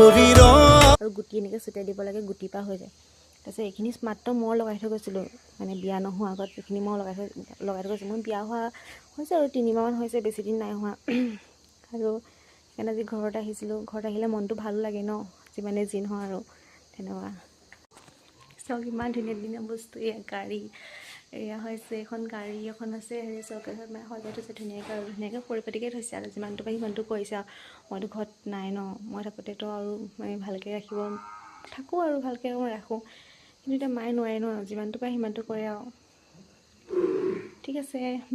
আৰু গুটি এনেকৈ ছটিয়াই দিব লাগে, গুটি পা হৈ যায়। তাৰপিছত এইখিনি মাত্ৰ মই লগাই থৈ গৈছিলোঁ, মানে বিয়া নোহোৱাৰ আগত এইখিনি মই লগাই থৈ গৈছিলোঁ। মোৰ বিয়া হোৱা হৈছে আৰু 3 মাহমান হৈছে, বেছি দিন নাই হোৱা। আৰু সেইকাৰণে আজি ঘৰত আহিছিলোঁ। ঘৰত আহিলে মনটো ভালো লাগে ন, যিমানে যি নহয় আৰু তেনেকুৱা। চাওক ইমান ধুনীয়া ধুনীয়া বস্তু। এয়া গাড়ী, এয়া হৈছে এখন গাড়ী এখন আছে, হেৰি চৰকাৰে মানে সজাই থৈছে ধুনীয়াকৈ, আৰু ধুনীয়াকৈ পৰিপাটিকৈ থৈছে আৰু যিমানটো পাৰি সিমানটো কৰিছে আৰু। মইতো ঘৰত নাই ন, মই থাকোঁতেতো আৰু মানে ভালকৈ ৰাখিব থাকোঁ আৰু ভালকৈ মই ৰাখোঁ, কিন্তু এতিয়া মায়ে নোৱাৰে ন, যিমানটো পায় সিমানটো কৰে আৰু। ঠিক আছে, বা